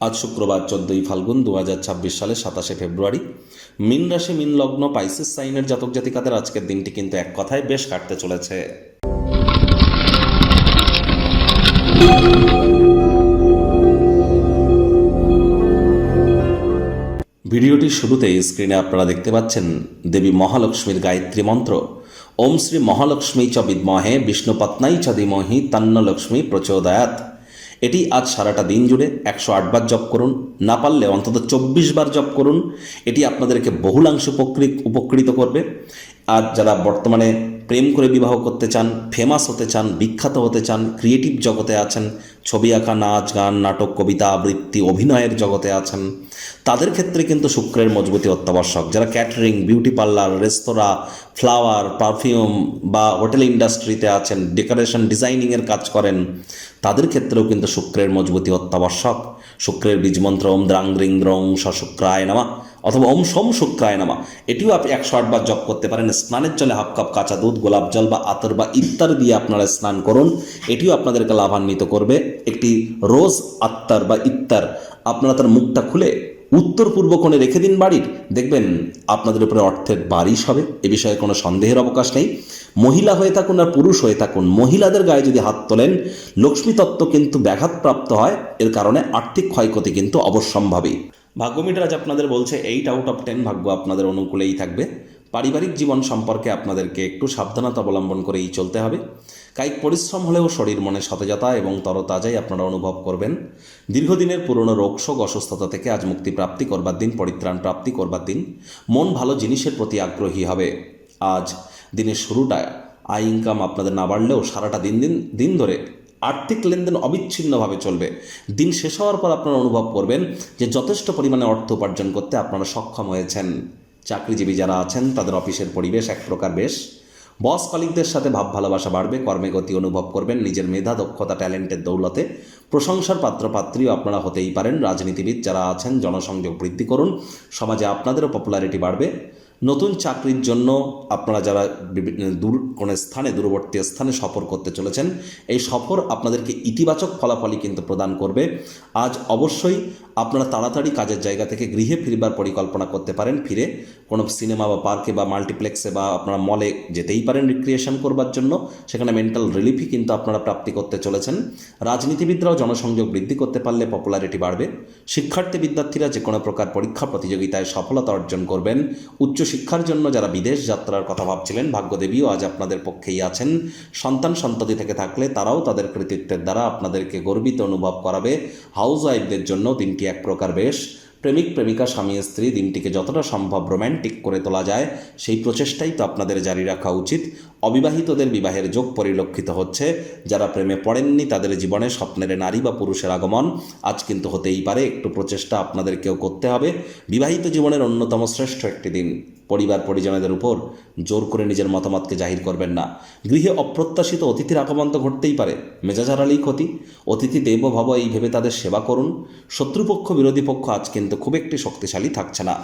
আজ শুক্রবার 14ই ফাল্গুন 2026 সালে 27শে ফেব্রুয়ারি। মীন রাশি মীন লগ্ন পাইসিস সাইনের জাতক জাতিকাদের আজকের দিনটি কিন্তু এক কথায় বেশ কাটতে চলেছে। ভিডিওটির শুরুতেই স্ক্রিনে আপনারা দেখতে পাচ্ছেন দেবী মহালক্ষ্মীর গায়ত্রী মন্ত্র ওম শ্রী মহালক্ষ্মী চ বিদ্মহে বিষ্ণুপত্নাই চ ধীমহি তন্ন লক্ষ্মী প্রচোদয়াৎ। এটি আজ সারাটা দিন জুড়ে 108 বার জপ করুন, না পারলে অন্তত 24 বার জপ করুন। এটি আপনাদেরকে বহুলাংশ উপকৃত করবে। আর যারা বর্তমানে প্রেম করে বিবাহ করতে চান, ফেমাস হতে চান, বিখ্যাত হতে চান, ক্রিয়েটিভ জগতে আছেন, ছবি আঁকা, নাচ গান, নাটক, কবিতা আবৃত্তি, অভিনয়ের জগতে আছেন, তাদের ক্ষেত্রে কিন্তু শুক্রের মজবুতি অত্যাবশ্যক। যারা ক্যাটারিং, বিউটি পার্লার, রেস্তোরাঁ, ফ্লাওয়ার, পারফিউম বা হোটেল ইন্ডাস্ট্রিতে আছেন, ডেকোরেশন ডিজাইনিংয়ের কাজ করেন, তাদের ক্ষেত্রেও কিন্তু শুক্রের মজবুতি অত্যাবশ্যক। শুক্রের বীজমন্ত্র ওম দ্রাং দ্রিং দ্রং স শুক্রায় নামা অথবা ওম সোম শুক্রায় নামা, এটিও আপনি 108 বার জপ করতে পারেন। স্নানের জলে হাফ কাপ কাঁচা দুধ, গোলাপ জল বা আতর বা ইত্তার দিয়ে আপনারা স্নান করুন, এটিও আপনাদেরকে লাভান্বিত করবে। একটি রোজ আত্মার বা ইত্তার আপনারা তার মুখটা খুলে উত্তর পূর্ব কোণে রেখে দিন বাড়ির, দেখবেন আপনাদের উপরে অর্থের বারিশ হবে। এ বিষয়ে কোনো সন্দেহের অবকাশ নেই। মহিলা হয়ে থাকুন আর পুরুষ হয়ে থাকুন, মহিলাদের গায়ে যদি হাত তোলেন লক্ষ্মী তত্ত্ব কিন্তু ব্যাঘাতপ্রাপ্ত হয়। এর কারণে আর্থিক ক্ষয়ক্ষতি কিন্তু অবশ্যম্ভাবী। ভাগ্য মিটার আজ আপনাদের বলছে 8 আউট অফ 10 ভাগ্য আপনাদের অনুকূলেই থাকবে। পারিবারিক জীবন সম্পর্কে আপনাদেরকে একটু সাবধানতা অবলম্বন করেই চলতে হবে। কায়িক পরিশ্রম হলেও শরীর মনে সতেজতা এবং তরতাজাই আপনারা অনুভব করবেন। দীর্ঘদিনের পুরনো রোগশোক অসুস্থতা থেকে আজ মুক্তি প্রাপ্তি করবার দিন, পরিত্রাণ প্রাপ্তি করবার দিন। মন ভালো জিনিসের প্রতি আগ্রহী হবে। আজ দিনের শুরুটা আয় ইনকাম আপনাদের না বাড়লেও সারাটা দিন ধরে আর্থিক লেনদেন অবিচ্ছিন্নভাবে চলবে। দিন শেষ হওয়ার পর আপনারা অনুভব করবেন যে যথেষ্ট পরিমাণে অর্থ উপার্জন করতে আপনারা সক্ষম হয়েছেন। চাকরিজীবী যারা আছেন তাদের অফিসের পরিবেশ এক প্রকার বেশ। বস কলিগদের সাথে ভাব ভালোবাসা বাড়বে, কর্মে গতি অনুভব করবেন। নিজের মেধা, দক্ষতা, ট্যালেন্টের দৌলতে প্রশংসার পাত্রপাত্রীও আপনারা হতেই পারেন। রাজনীতিবিদ যারা আছেন জনসংযোগ বৃদ্ধি করুন, সমাজে আপনাদেরও পপুলারিটি বাড়বে। নতুন চাকরির জন্য আপনারা যারা কোনো স্থানে, দূরবর্তী স্থানে সফর করতে চলেছেন, এই সফর আপনাদেরকে ইতিবাচক ফলাফলই কিন্তু প্রদান করবে। আজ অবশ্যই আপনারা তাড়াতাড়ি কাজের জায়গা থেকে গৃহে ফিরবার পরিকল্পনা করতে পারেন। ফিরে কোনো সিনেমা বা পার্কে বা মাল্টিপ্লেক্সে বা আপনারা মলে যেতেই পারেন রিক্রিয়েশন করবার জন্য। সেখানে মেন্টাল রিলিফই কিন্তু আপনারা প্রাপ্তি করতে চলেছেন। রাজনীতিবিদরাও জনসংযোগ বৃদ্ধি করতে পারলে পপুলারিটি বাড়বে। শিক্ষার্থী বিদ্যার্থীরা যে কোনো প্রকার পরীক্ষা প্রতিযোগিতায় সফলতা অর্জন করবেন। উচ্চশিক্ষার জন্য যারা বিদেশ যাত্রার কথা ভাবছিলেন, ভাগ্যদেবীও আজ আপনাদের পক্ষেই আছেন। সন্তান সন্ততি থেকে থাকলে তারাও তাদের কৃতিত্বের দ্বারা আপনাদেরকে গর্বিত অনুভব করাবে। হাউস ওয়াইফদের জন্য দিনটি এক প্রকার বেশ। প্রেমিক প্রেমিকা, স্বামী স্ত্রী দিনটিকে যতটা সম্ভব রোম্যান্টিক করে তোলা যায় সেই প্রচেষ্টাই তো আপনাদের জারি রাখা উচিত। অবিবাহিতদের বিবাহের যোগ পরিলক্ষিত হচ্ছে। যারা প্রেমে পড়েননি তাদের জীবনে স্বপ্নের নারী বা পুরুষের আগমন আজ কিন্তু হতেই পারে। একটু প্রচেষ্টা আপনাদেরকেও করতে হবে। বিবাহিত জীবনের অন্যতম শ্রেষ্ঠ একটি দিন। পরিবার পরিজনদের উপর জোর করে নিজের মতামতকে জাহির করবেন না। গৃহে অপ্রত্যাশিত অতিথির আগমন তো ঘটতেই পারে, মেজাজ হারালেই ক্ষতি। অতিথি দেব ভব এই ভেবে তাদের সেবা করুন। শত্রুপক্ষ বিরোধী পক্ষ আজ কিন্তু খুব একটি শক্তিশালী থাকছে না।